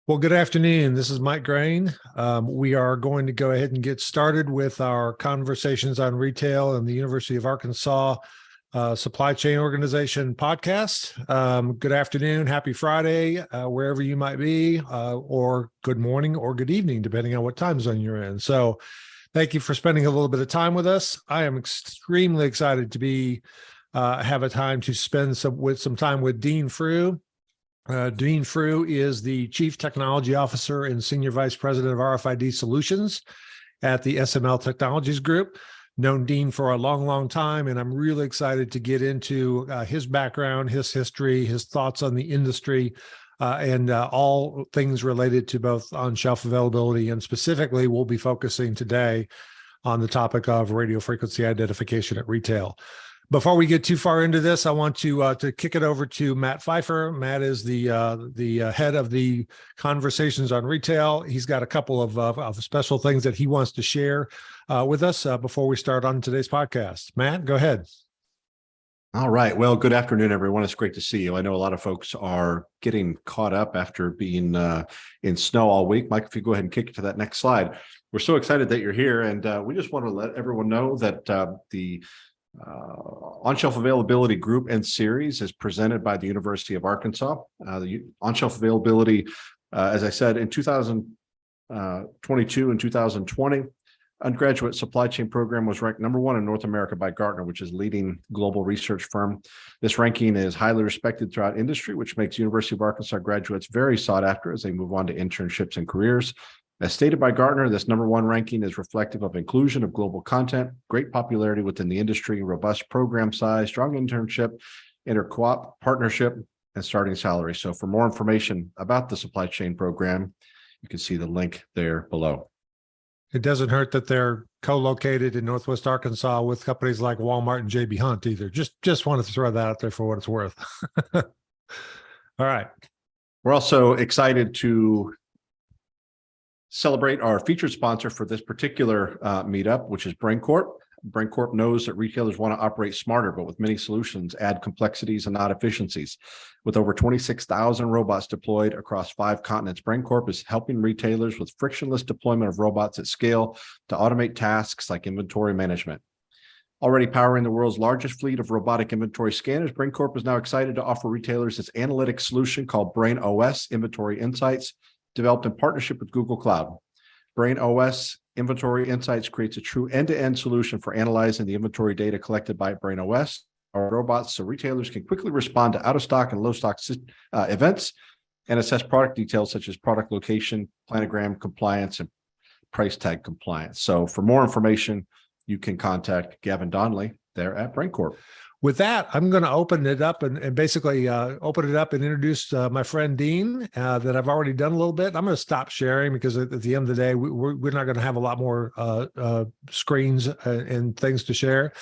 Well, good afternoon. This is Mike Graen. We are going to go ahead and get started with our conversations on retail and the University of Arkansas Supply Chain Organization podcast. Good afternoon, happy Friday, wherever you might be, or good morning or good evening, depending on what time zone you're in. So thank you for spending a little bit of time with us. I am extremely excited to have a time to spend some time with Dean Frew. Dean Frew is the Chief Technology Officer and Senior Vice President of RFID Solutions at the SML Technologies Group. Known Dean for a long, long time, and I'm really excited to get into his background, his history, his thoughts on the industry, and all things related to both on-shelf availability, and specifically we'll be focusing today on the topic of radio frequency identification at retail. Before we get too far into this, I want to kick it over to Matt Pfeiffer. Matt is the head of the conversations on retail. He's got a couple of special things that he wants to share with us before we start on today's podcast. Matt, go ahead. All right. Well, good afternoon, everyone. It's great to see you. I know a lot of folks are getting caught up after being in snow all week. Mike, if you go ahead and kick it to that next slide. We're so excited that you're here, and we just want to let everyone know that the on-shelf availability group and series is presented by the University of Arkansas. The on-shelf availability, as I said, in 2022 and 2020, undergraduate supply chain program was ranked #1 in North America by Gartner, which is a leading global research firm. This ranking is highly respected throughout industry, which makes University of Arkansas graduates very sought after as they move on to internships and careers. As stated by Gartner, this #1 ranking is reflective of inclusion of global content, great popularity within the industry, robust program size, strong internship, inter-co-op partnership, and starting salary. So for more information about the supply chain program, you can see the link there below. It doesn't hurt that they're co-located in Northwest Arkansas with companies like Walmart and JB Hunt either. Just wanted to throw that out there for what it's worth. All right. We're also excited to celebrate our featured sponsor for this particular meetup, which is BrainCorp. BrainCorp knows that retailers want to operate smarter, but with many solutions, add complexities and not efficiencies. With over 26,000 robots deployed across 5 continents, BrainCorp is helping retailers with frictionless deployment of robots at scale to automate tasks like inventory management. Already powering the world's largest fleet of robotic inventory scanners, BrainCorp is now excited to offer retailers its analytics solution called BrainOS Inventory Insights, developed in partnership with Google Cloud. BrainOS Inventory Insights creates a true end-to-end solution for analyzing the inventory data collected by BrainOS, our robots, so retailers can quickly respond to out-of-stock and low-stock events and assess product details such as product location, planogram compliance, and price tag compliance. So for more information, you can contact Gavin Donnelly there at BrainCorp. With that, I'm going to open it up and basically open it up and introduce my friend Dean that I've already done a little bit. I'm going to stop sharing because at the end of the day, we're not going to have a lot more screens and things to share.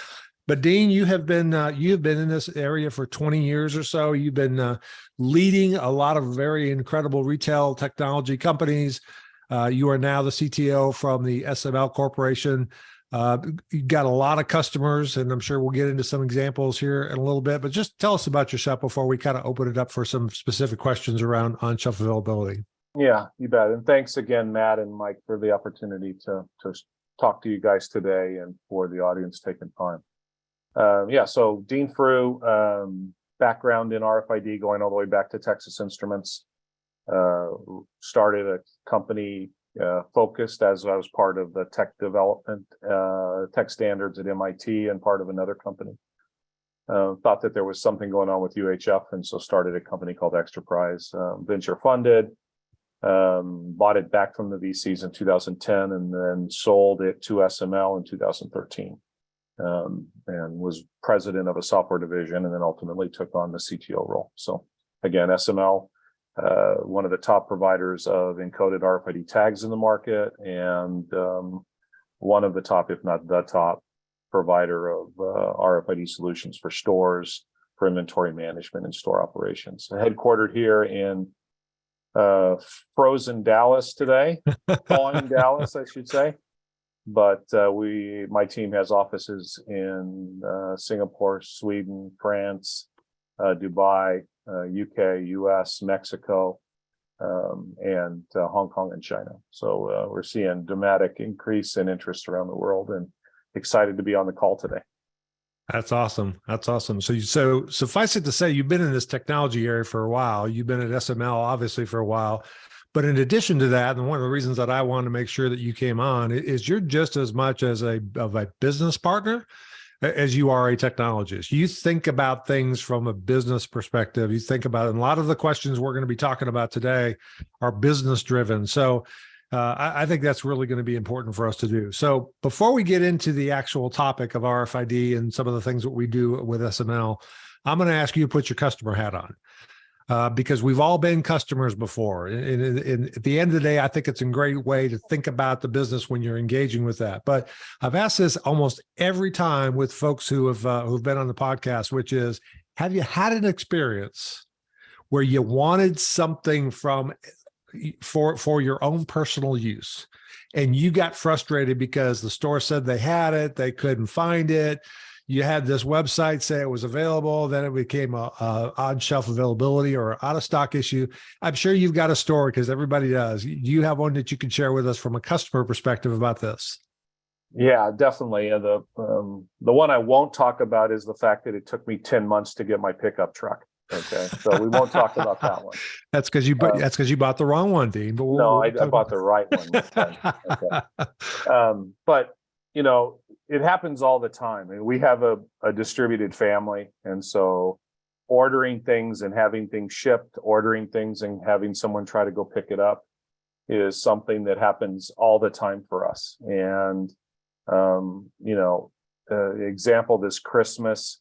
But Dean, you have been in this area for 20 years or so. You've been leading a lot of very incredible retail technology companies. You are now the CTO from the SML Corporation. You got a lot of customers, and I'm sure we'll get into some examples here in a little bit, but just tell us about yourself before we kind of open it up for some specific questions around on-shelf availability. Yeah, you bet. And thanks again, Matt and Mike, for the opportunity to talk to you guys today and for the audience taking time. So Dean Frew, background in RFID going all the way back to Texas Instruments, started a company focused as I was part of the tech development, tech standards at MIT and part of another company. Thought that there was something going on with UHF, and so started a company called Extraprise, venture funded, bought it back from the VCs in 2010 and then sold it to SML in 2013, and was president of a software division and then ultimately took on the CTO role. So again, SML, one of the top providers of encoded RFID tags in the market, and one of the top, if not the top, provider of RFID solutions for stores, for inventory management and store operations. Headquartered here in frozen Dallas today, thawing Dallas, I should say. But my team has offices in Singapore, Sweden, France, Dubai, UK, US, Mexico, and Hong Kong and China. So we're seeing dramatic increase in interest around the world, and excited to be on the call today. That's awesome. That's awesome. So suffice it to say, you've been in this technology area for a while. You've been at SML obviously for a while, but in addition to that, and one of the reasons that I wanted to make sure that you came on is you're just as much as a business partner as you are a technologist. You think about things from a business perspective. You think about it, and a lot of the questions we're going to be talking about today are business driven. So I think that's really going to be important for us to do. So before we get into the actual topic of RFID and some of the things that we do with SML, I'm going to ask you to put your customer hat on. Because we've all been customers before. And at the end of the day, I think it's a great way to think about the business when you're engaging with that. But I've asked this almost every time with folks who've been on the podcast, which is, have you had an experience where you wanted something for your own personal use, and you got frustrated because the store said they had it, they couldn't find it? You had this website say it was available, then it became a on shelf availability or out of stock issue. I'm sure you've got a story, because everybody does. Do you have one that you can share with us from a customer perspective about this? Yeah, definitely. The one I won't talk about is the fact that it took me 10 months to get my pickup truck. Okay, so we won't talk about that one. That's because you bought the wrong one, Dean. But I bought the right one this time. Okay. But it happens all the time. And we have a distributed family, and so ordering things and having things shipped, ordering things and having someone try to go pick it up is something that happens all the time for us. And example this Christmas,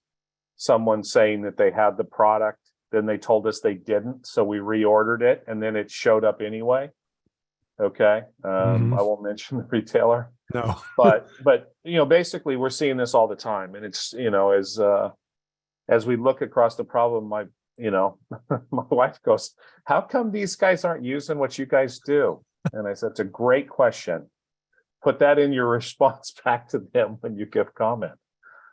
someone saying that they had the product, then they told us they didn't, so we reordered it, and then it showed up anyway. Okay. I won't mention the retailer. No. but basically we're seeing this all the time. And it's, as we look across the problem, my wife goes, how come these guys aren't using what you guys do? And I said, it's a great question. Put that in your response back to them when you give comment.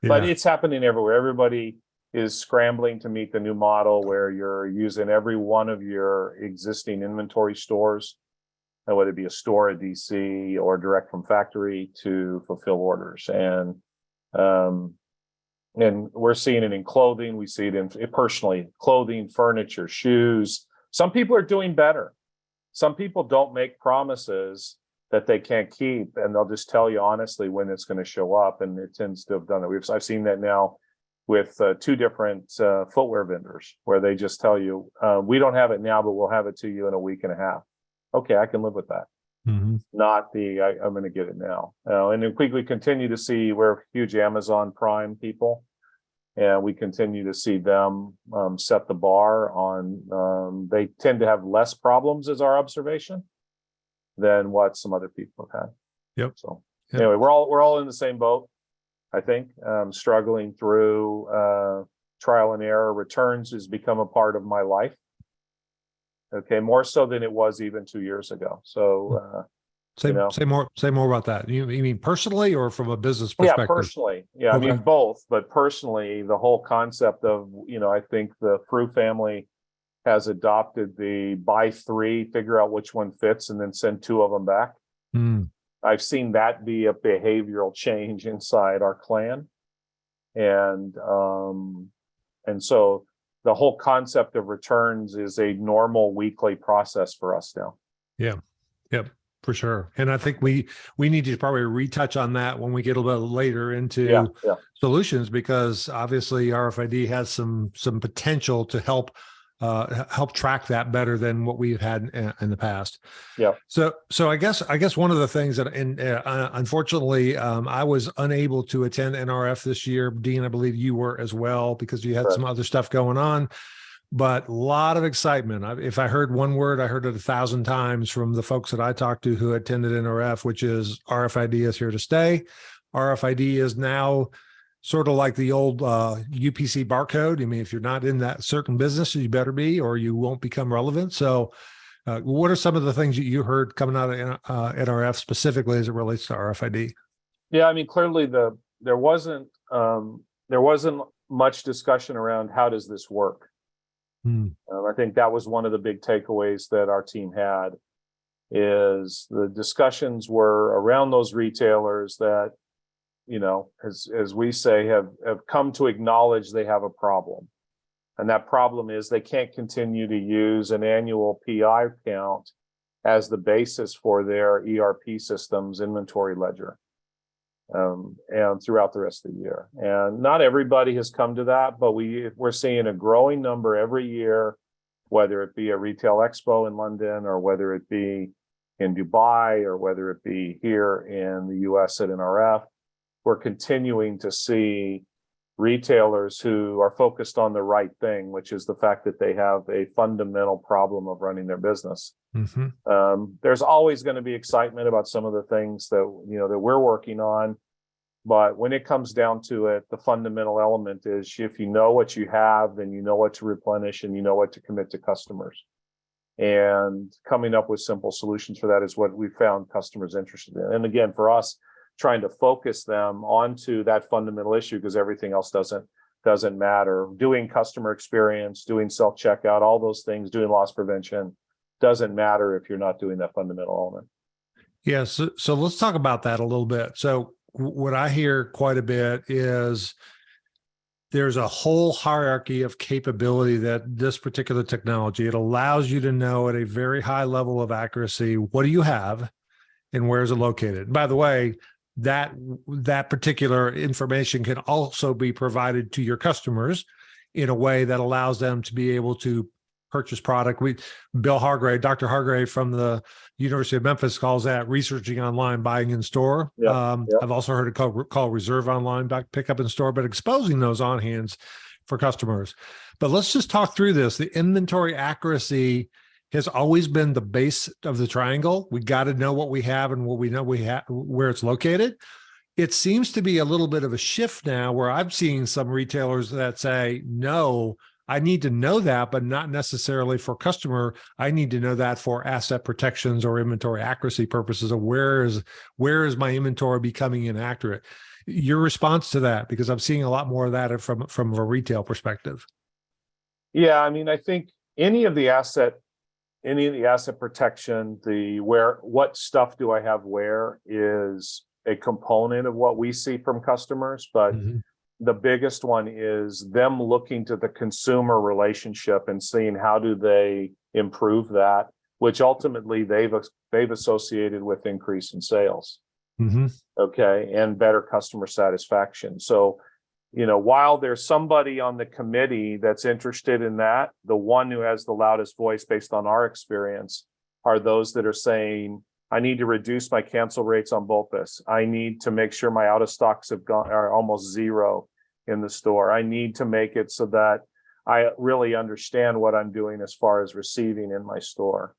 Yeah. But it's happening everywhere. Everybody is scrambling to meet the new model where you're using every one of your existing inventory stores, whether it be a store, a DC, or direct from factory, to fulfill orders. And we're seeing it in clothing. We see it in personally, clothing, furniture, shoes. Some people are doing better. Some people don't make promises that they can't keep, and they'll just tell you honestly when it's going to show up. And it tends to have done that. I've seen that now with two different footwear vendors, where they just tell you, we don't have it now, but we'll have it to you in a week and a half. Okay, I can live with that. Not I'm going to get it now. And then quickly continue to see, we're huge Amazon Prime people, and we continue to see them set the bar on. They tend to have less problems, as our observation, than what some other people have had. Yep. So anyway, we're all in the same boat, I think. Struggling through trial and error. Returns has become a part of my life. Okay, more so than it was even 2 years ago. So, say more about that. You mean personally or from a business perspective? Yeah, personally. Yeah, okay. I mean both, but personally, the whole concept of, I think the Frew family has adopted the buy three, figure out which one fits, and then send two of them back. I've seen that be a behavioral change inside our clan, and so the whole concept of returns is a normal weekly process for us now. Yeah. Yep, for sure. And I think we need to probably retouch on that when we get a little later into solutions, because obviously RFID has some potential to help track that better than what we've had in the past. Yeah. So I guess one of the things that, unfortunately, I was unable to attend NRF this year. Dean, I believe you were as well, because you had some other stuff going on. But a lot of excitement. If I heard one word, I heard it 1,000 times from the folks that I talked to who attended NRF, which is RFID is here to stay. RFID is now sort of like the old UPC barcode. I mean, if you're not in that certain business, you better be, or you won't become relevant. So what are some of the things that you heard coming out of NRF specifically as it relates to RFID? Yeah, I mean, clearly there wasn't much discussion around how does this work. I think that was one of the big takeaways that our team had, is the discussions were around those retailers that, as we say, have come to acknowledge they have a problem. And that problem is they can't continue to use an annual PI count as the basis for their ERP system's inventory ledger, and throughout the rest of the year. And not everybody has come to that, but we're seeing a growing number every year, whether it be a retail expo in London, or whether it be in Dubai, or whether it be here in the US at NRF. We're continuing to see retailers who are focused on the right thing, which is the fact that they have a fundamental problem of running their business. There's always going to be excitement about some of the things that that we're working on, but when it comes down to it, the fundamental element is, if you know what you have, then you know what to replenish, and you know what to commit to customers. And coming up with simple solutions for that is what we found customers interested in. And again, for us, trying to focus them onto that fundamental issue, because everything else doesn't matter. Doing customer experience, doing self-checkout, all those things, doing loss prevention, doesn't matter if you're not doing that fundamental element. Yeah, so let's talk about that a little bit. So what I hear quite a bit is there's a whole hierarchy of capability that this particular technology, it allows you to know at a very high level of accuracy, what do you have and where is it located? By the way, that particular information can also be provided to your customers in a way that allows them to be able to purchase product. Dr. Hargrave from the University of Memphis calls that researching online, buying in store. I've also heard it called reserve online, pick up in store, but exposing those on hands for customers. But let's just talk through this. The inventory accuracy has always been the base of the triangle. We got to know what we have and what we know we have, where it's located. It seems to be a little bit of a shift now, where I've seen some retailers that say, no, I need to know that, but not necessarily for customer. I need to know that for asset protections or inventory accuracy purposes of where is my inventory becoming inaccurate. Your response to that, because I'm seeing a lot more of that from a retail perspective. Yeah, I mean, I think any of the asset protection, what stuff do I have where, is a component of what we see from customers. But the biggest one is them looking to the consumer relationship and seeing how do they improve that, which ultimately they've associated with increase in sales. Okay, and better customer satisfaction. So, while there's somebody on the committee that's interested in that, the one who has the loudest voice based on our experience are those that are saying, I need to reduce my cancel rates on BOPUS. I need to make sure my out of stocks are almost zero in the store. I need to make it so that I really understand what I'm doing as far as receiving in my store.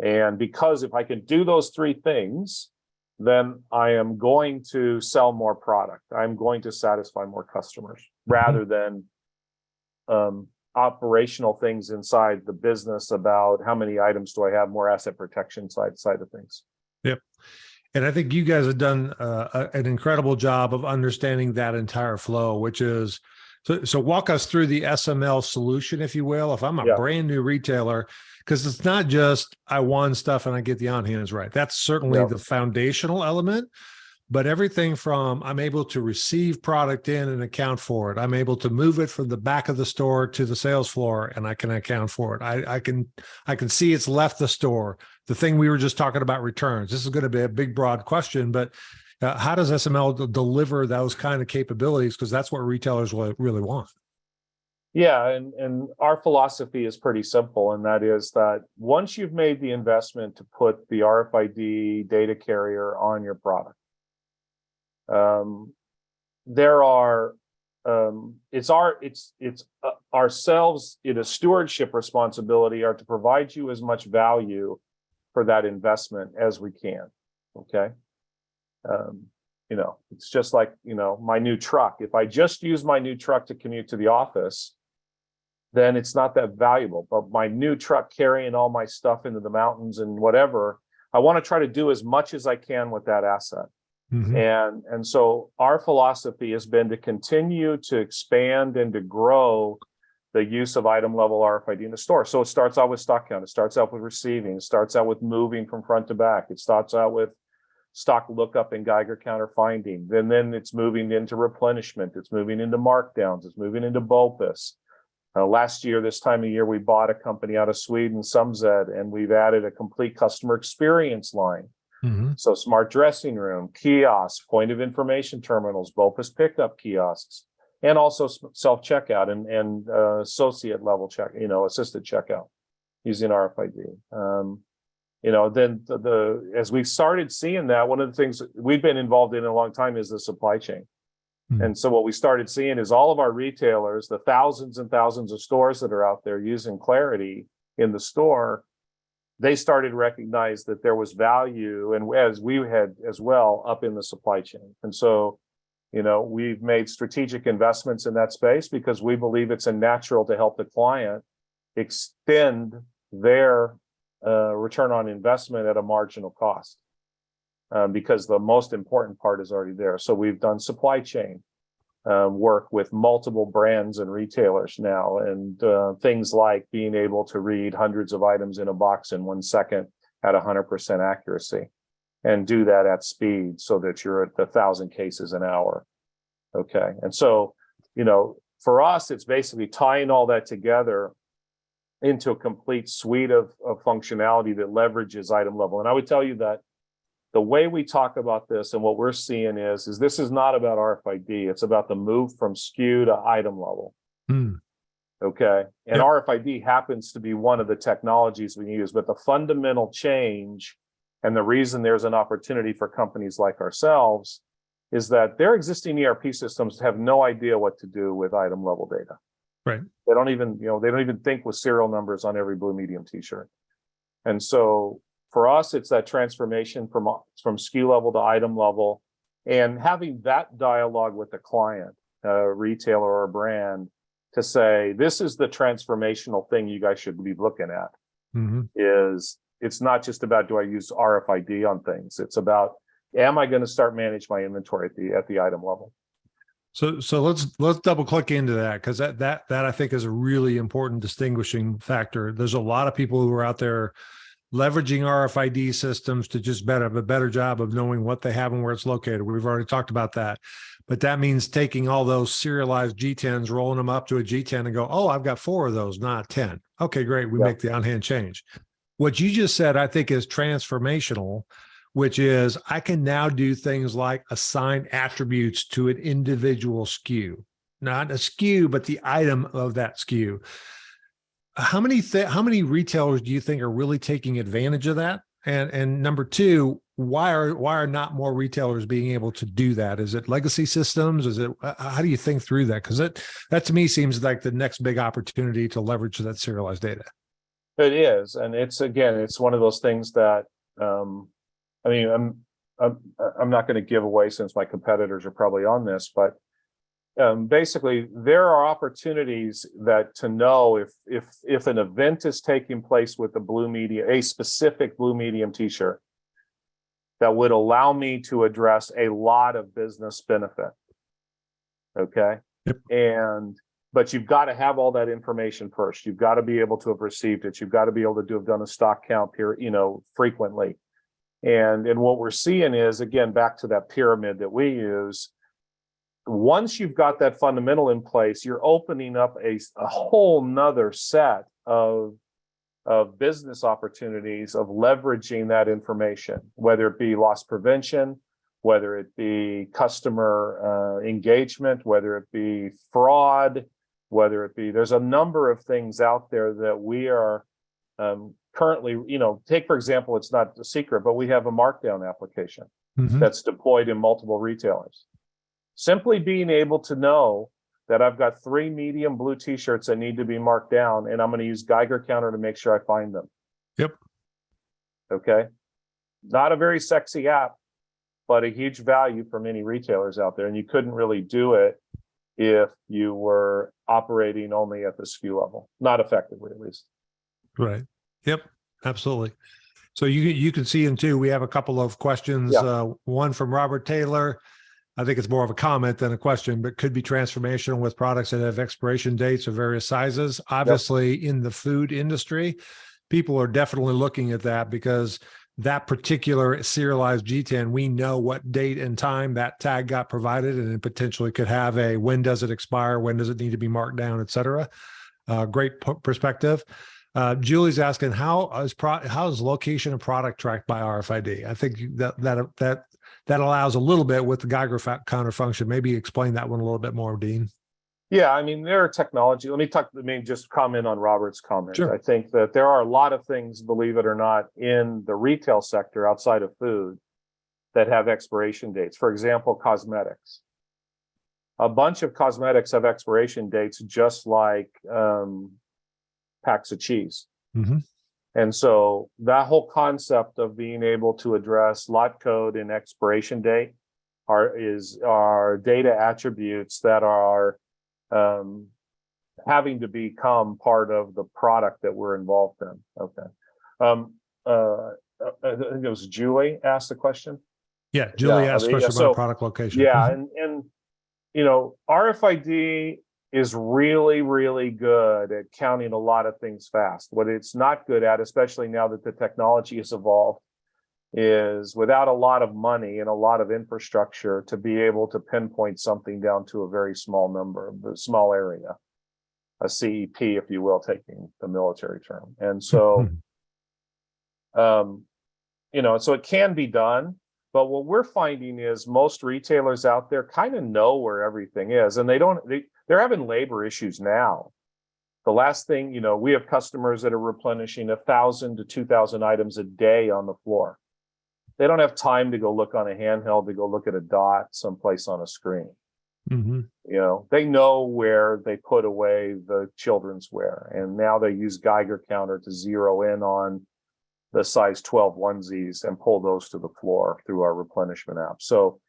And because if I can do those three things, then I am going to sell more product. I'm going to satisfy more customers rather than operational things inside the business about how many items do I have, more asset protection side of things. Yep. And I think you guys have done an incredible job of understanding that entire flow, which is, so walk us through the SML solution, if you will. If I'm a brand new retailer, because it's not just I won stuff and I get the on hands right. That's certainly the foundational element, but everything from I'm able to receive product in and account for it. I'm able to move it from the back of the store to the sales floor and I can account for it. I can see it's left the store. The thing we were just talking about, returns. This is going to be a big, broad question, but how does SML deliver those kind of capabilities? Because that's what retailers really want. Yeah, and our philosophy is pretty simple, and that is that once you've made the investment to put the RFID data carrier on your product, it's ourselves in a stewardship responsibility are to provide you as much value for that investment as we can. Okay. It's just like, my new truck. If I just use my new truck to commute to the office, then it's not that valuable. But my new truck carrying all my stuff into the mountains and whatever, I want to try to do as much as I can with that asset. And so our philosophy has been to continue to expand and to grow the use of item level RFID in the store. So it starts out with stock count. It starts out with receiving. It starts out with moving from front to back. It starts out with stock lookup and Geiger counter finding. Then it's moving into replenishment. It's moving into markdowns. It's moving into BOPUS. Last year, this time of year, we bought a company out of Sweden, Sumzed, and we've added a complete customer experience line. Mm-hmm. So smart dressing room, kiosks, point of information terminals, BOPUS pickup kiosks, and also self-checkout and associate level check, assisted checkout using RFID. Then as we started seeing that, one of the things we've been involved in a long time is the supply chain. And so what we started seeing is all of our retailers, the thousands and thousands of stores that are out there using Clarity in the store, they started to recognize that there was value, and as we had as well, up in the supply chain. And so, we've made strategic investments in that space because we believe it's a natural to help the client extend their return on investment at a marginal cost, because the most important part is already there. So we've done supply chain work with multiple brands and retailers now, and things like being able to read hundreds of items in a box in 1 second at 100% accuracy, and do that at speed so that you're at 1,000 cases an hour. Okay. And so, for us, it's basically tying all that together into a complete suite of functionality that leverages item level. And I would tell you that the way we talk about this and what we're seeing is this is not about RFID. It's about the move from SKU to item level. Okay. And Yep. RFID happens to be one of the technologies we use, but the fundamental change and the reason there's an opportunity for companies like ourselves is that their existing ERP systems have no idea what to do with item level data. Right. They don't even think with serial numbers on every blue medium t-shirt. And so for us, it's that transformation from SKU level to item level, and having that dialogue with the client, a retailer or a brand, to say, this is the transformational thing you guys should be looking at. Is it's not just about, do I use RFID on things? It's about, am I going to start manage my inventory at the item level? So let's double click into that, because that I think is a really important distinguishing factor. There's a lot of people who are out there leveraging RFID systems to just have a better job of knowing what they have and where it's located. We've already talked about that, but that means taking all those serialized G10s, rolling them up to a G10 and go, oh, I've got 4 of those, not 10. Okay, great. We make the on-hand change. What you just said, I think, is transformational, which is I can now do things like assign attributes to an individual SKU, not a SKU, but the item of that SKU. How many retailers do you think are really taking advantage of that? And number two, why are not more retailers being able to do that? Is it legacy systems? Is it, how do you think through that? Because that to me seems like the next big opportunity to leverage that serialized data. It is, and it's one of those things that I'm not going to give away, since my competitors are probably on this, but basically there are opportunities to know if an event is taking place with a specific blue medium t-shirt that would allow me to address a lot of business benefit. Okay. Yep. But you've got to have all that information first. You've got to be able to have received it. You've got to be able to have done a stock count here, frequently. And what we're seeing is, again, back to that pyramid that we use. Once you've got that fundamental in place, you're opening up a whole nother set of business opportunities of leveraging that information, whether it be loss prevention, whether it be customer engagement, whether it be fraud, there's a number of things out there that we are currently, take, for example, it's not a secret, but we have a markdown application that's deployed in multiple retailers. Simply being able to know that I've got 3 medium blue t-shirts that need to be marked down, and I'm going to use Geiger counter to make sure I find them. Yep. Okay. Not a very sexy app, but a huge value for many retailers out there. And you couldn't really do it if you were operating only at the SKU level, not effectively, at least. Right. Yep. Absolutely. So you can see them too. We have a couple of questions. Yeah. One from Robert Taylor. I think it's more of a comment than a question, but could be transformational with products that have expiration dates of various sizes. Obviously, in the food industry, people are definitely looking at that because that particular serialized G10, we know what date and time that tag got provided, and it potentially could have a when does it expire, when does it need to be marked down, et cetera. Great perspective. Julie's asking, how is location of product tracked by RFID? I think that allows a little bit with the Geiger counter function. Maybe explain that one a little bit more, Dean. Yeah, I mean, there are technology. Let me just comment on Robert's comment. Sure. I think that there are a lot of things, believe it or not, in the retail sector outside of food that have expiration dates. For example, cosmetics. A bunch of cosmetics have expiration dates, just like packs of cheese. Mm-hmm. And so that whole concept of being able to address lot code and expiration date are data attributes that are having to become part of the product that we're involved in. Okay. I think it was Julie asked the question. Yeah, Julie asked a question about product location. Yeah, and RFID is really, really good at counting a lot of things fast. What it's not good at, especially now that the technology has evolved, is without a lot of money and a lot of infrastructure to be able to pinpoint something down to a very small number, a small area, a CEP, if you will, taking the military term. And so, so it can be done. But what we're finding is most retailers out there kind of know where everything is, and they're having labor issues now. The last thing, we have customers that are replenishing 1,000 to 2,000 items a day on the floor. They don't have time to go look on a handheld, to go look at a dot someplace on a screen. Mm-hmm. They know where they put away the children's wear, and now they use Geiger counter to zero in on the size 12 onesies and pull those to the floor through our replenishment app. So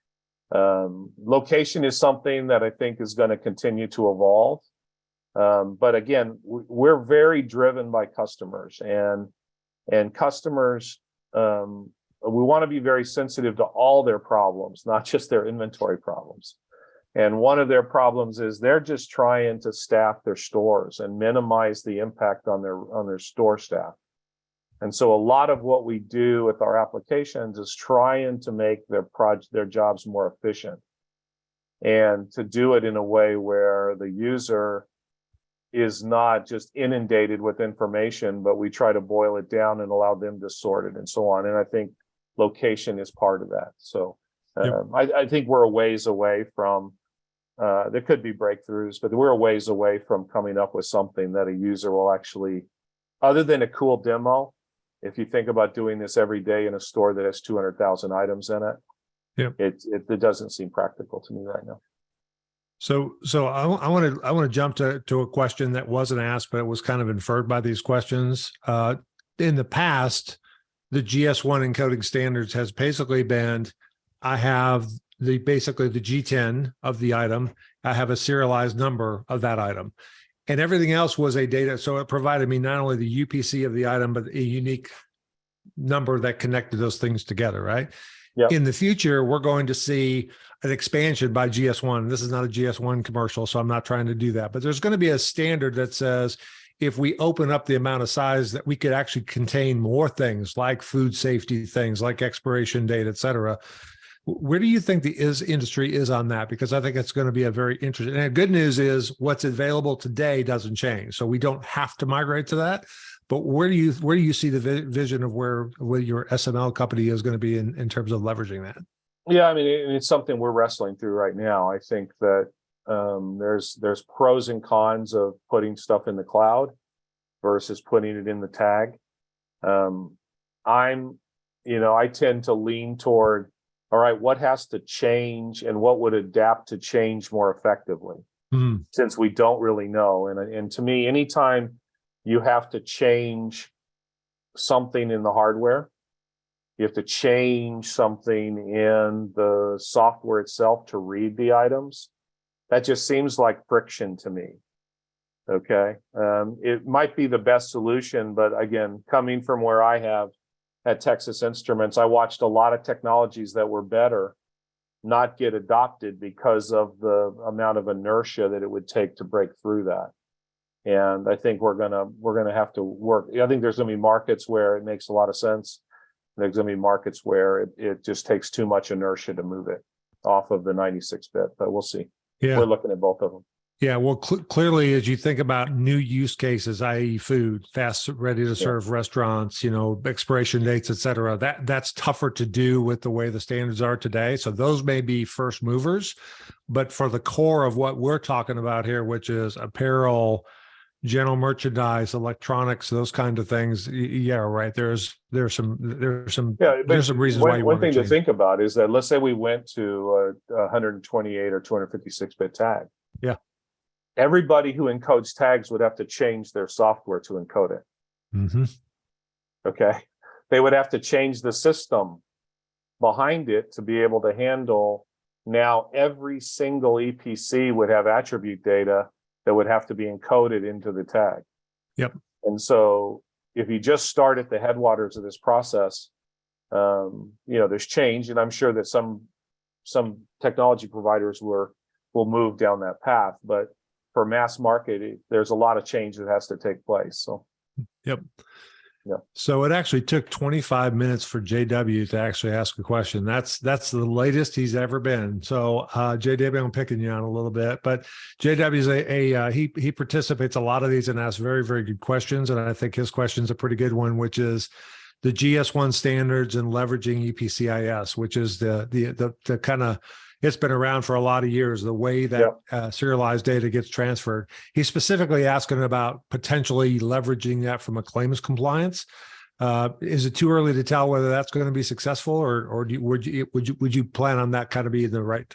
location is something that I think is going to continue to evolve. But again, we're very driven by customers, and customers, we want to be very sensitive to all their problems, not just their inventory problems. And one of their problems is they're just trying to staff their stores and minimize the impact on their store staff. And so a lot of what we do with our applications is trying to make their jobs more efficient, and to do it in a way where the user is not just inundated with information, but we try to boil it down and allow them to sort it and so on. And I think location is part of that. So I think we're a ways away from, there could be breakthroughs, but we're a ways away from coming up with something that a user will actually, other than a cool demo. If you think about doing this every day in a store that has 200,000 items in it, it doesn't seem practical to me right now. So I want to jump to a question that wasn't asked, but it was kind of inferred by these questions. In the past, the GS1 encoding standards has basically been, I have basically the G10 of the item, I have a serialized number of that item. And everything else was a data. So it provided me not only the UPC of the item, but a unique number that connected those things together, right? Yep. In the future, we're going to see an expansion by GS1. This is not a GS1 commercial, so I'm not trying to do that. But there's going to be a standard that says, if we open up the amount of size, that we could actually contain more things like food safety things, like expiration date, et cetera. Where do you think the industry is on that? Because I think it's going to be a very interesting. And the good news is what's available today doesn't change, so we don't have to migrate to that. But where do you see the vision of where your SML company is going to be in terms of leveraging that? Yeah, I mean, it's something we're wrestling through right now. I think that there's pros and cons of putting stuff in the cloud versus putting it in the tag. I tend to lean toward, all right, what has to change and what would adapt to change more effectively, since we don't really know. And to me, anytime you have to change something in the hardware, you have to change something in the software itself to read the items, that just seems like friction to me. Okay. It might be the best solution, but again, coming from where I have at Texas Instruments, I watched a lot of technologies that were better not get adopted because of the amount of inertia that it would take to break through that. And I think we're gonna have to work. I think there's gonna be markets where it makes a lot of sense. There's gonna be markets where it just takes too much inertia to move it off of the 96-bit, but we'll see. Yeah. We're looking at both of them. Yeah, well, clearly, as you think about new use cases, i.e., food, fast, ready to serve restaurants, expiration dates, et cetera, that's tougher to do with the way the standards are today. So those may be first movers, but for the core of what we're talking about here, which is apparel, general merchandise, electronics, those kind of things, yeah, right. There's some reasons why you one want thing to to think about is that let's say we went to a 128 or 256-bit tag. Yeah. Everybody who encodes tags would have to change their software to encode it. Mm-hmm. Okay. They would have to change the system behind it to be able to handle. Now, every single EPC would have attribute data that would have to be encoded into the tag. Yep. And so if you just start at the headwaters of this process, there's change. And I'm sure that some technology providers will move down that path. But for mass market, there's a lot of change that has to take place. So, yep. Yeah. So it actually took 25 minutes for JW to actually ask a question. That's the latest he's ever been. So JW, I'm picking you on a little bit, but JW is he participates a lot of these and asks very, very good questions. And I think his question is a pretty good one, which is the GS1 standards and leveraging EPCIS, which is the kind of, it's been around for a lot of years, the way that serialized data gets transferred. He's specifically asking about potentially leveraging that from a claims compliance. Is it too early to tell whether that's going to be successful, or would you plan on that kind of being the right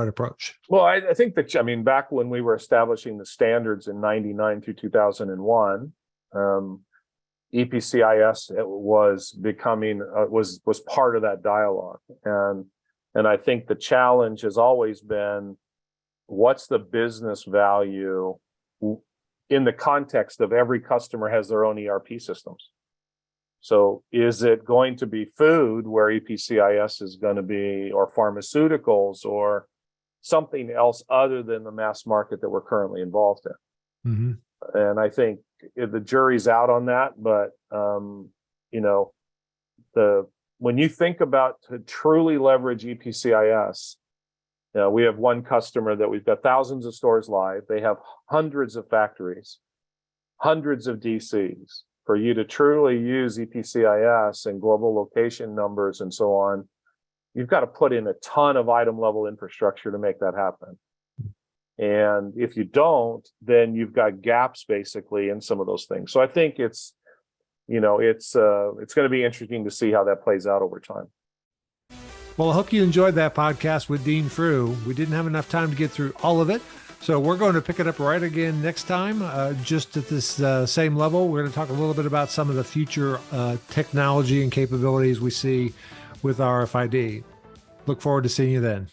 approach? Well, I think that, back when we were establishing the standards in 99 through 2001, EPCIS was becoming was part of that dialogue. And I think the challenge has always been, what's the business value in the context of every customer has their own ERP systems? So is it going to be food where EPCIS is going to be, or pharmaceuticals, or something else other than the mass market that we're currently involved in? Mm-hmm. And I think the jury's out on that, but when you think about to truly leverage EPCIS, we have one customer that we've got thousands of stores live. They have hundreds of factories, hundreds of DCs. For you to truly use EPCIS and global location numbers and so on, you've got to put in a ton of item level infrastructure to make that happen. And if you don't, then you've got gaps basically in some of those things. So I think it's going to be interesting to see how that plays out over time. Well, I hope you enjoyed that podcast with Dean Frew. We didn't have enough time to get through all of it, so we're going to pick it up right again next time, just at this same level. We're going to talk a little bit about some of the future technology and capabilities we see with RFID. Look forward to seeing you then.